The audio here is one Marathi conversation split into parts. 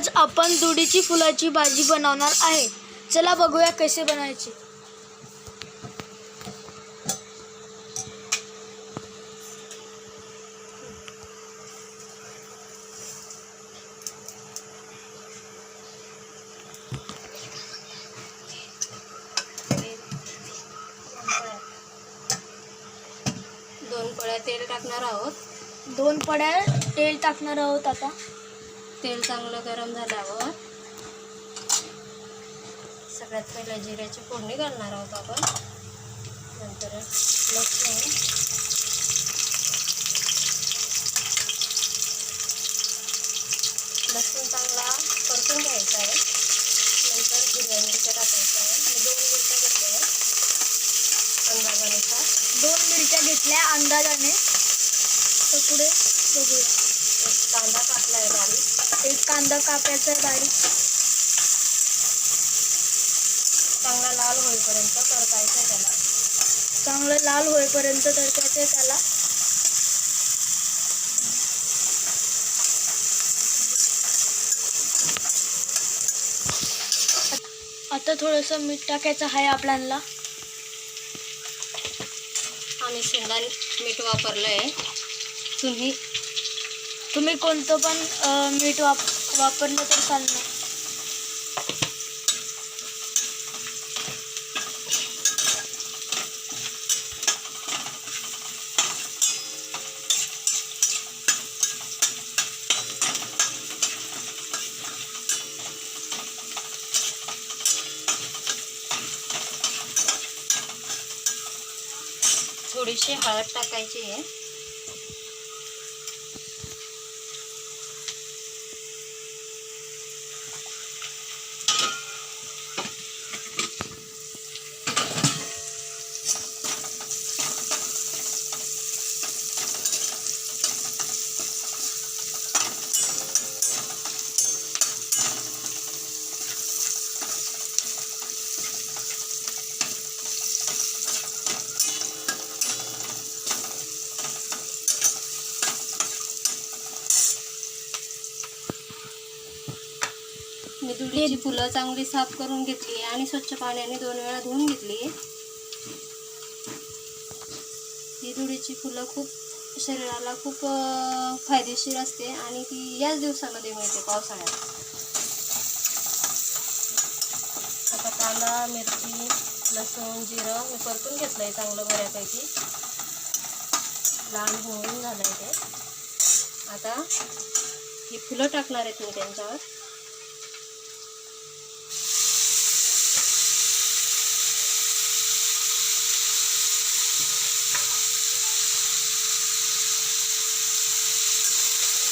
आज आपण दुडीची फुलाची भाजी बनवणार आहे. चला बघूया कसे बनायची. दोन पळ्या तेल टाकणार आहोत. 2 पड्या तेल टाकणार आहोत. आता तेल चांगलं गरम झाल्यावर सगळ्यात पहिले जिऱ्याची फोडणी घालणार आहोत आपण. नंतर लसूण चांगला परतून घ्यायचा आहे. नंतर हिरव्या मिरच्या टाकायच्या आहे. मी 2 मिरच्या घेतल्या आहेत अंदाजानुसार. 2 मिरच्या घेतल्या अंदाजाने. तर पुढे बघूया. एक कांदा कापला आहे बारीक. एक कांदा कापायचा बारीक. चांगला लाल होईपर्यंत परतायचं आहे त्याला. चांगलं लाल होईपर्यंत तळायचं त्याला. आता थोडंसं मीठ टाकायचं आहे आपल्याला. आम्ही शेंगदाणे मीठ वापरलं आहे. तुम्ही कोणतं पण मीठ वापरलं तर चालणार. थोडीशी हळद टाकायची आहे. मी दुडीची फुलं चांगली साफ करून घेतली आणि स्वच्छ पाण्याने 2 वेळा धुवून घेतली. ही दुडीची फुलं खूप शरीराला खूप फायदेशीर असते आणि ती याच दिवसामध्ये मिळते, पावसाळ्यात. आता कांदा, मिरची, लसूण, जिरं मी परतून घेतलं आहे चांगलं बऱ्यापैकी. लाल होऊन झालं आहे ते. आता ही फुलं टाकणार आहेत मी त्यांच्यावर.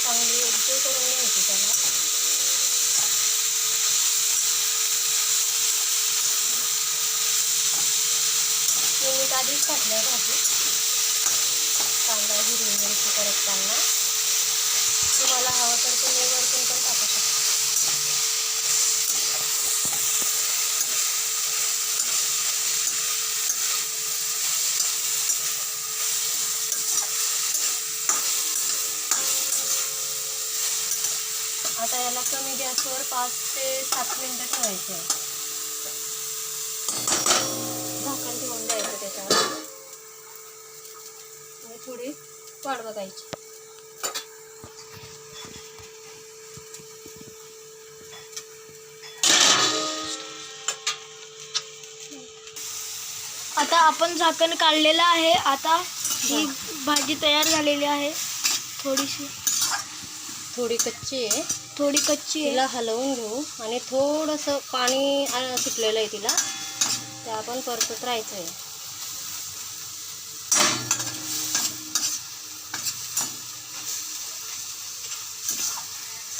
चांगली एकजीव करून घ्यायची त्याला. मी मीठ आधीच टाकलं भाजी. कांदा, हिरवी मिरची परतताना. तुम्हाला हवं तर तुम्ही वरतून पण टाकू शकता. आता याला कमी गॅसवर 5 ते 7 मिनिटं ठेवायचे आहे. झाकण ठेवून द्यायचं त्याच्यावर आणि थोडी वाट बघायची. आता आपण झाकण काढलेलं आहे. आता ही भाजी तयार झालेली आहे. थोडी कच्ची आहे. थोडी कच्ची आहे. तिला हलवून घेऊ आणि थोडंसं पाणी सुटलेलं आहे तिला, ते आपण परतत राहायचं आहे.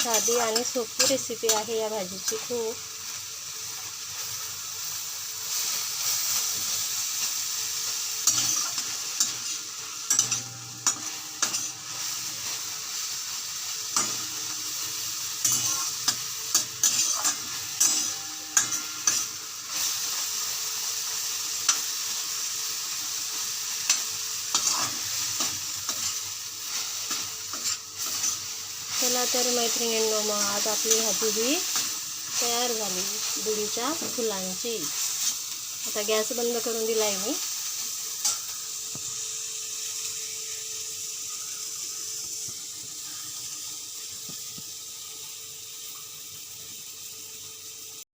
साधी आणि सोपी रेसिपी आहे या भाजीची खूप. त्याला तर मैत्रिणींनो, मग आज आपली भाजी ही तयार झाली दुधीच्या फुलांची. आता गॅस बंद करून दिला आहे मी.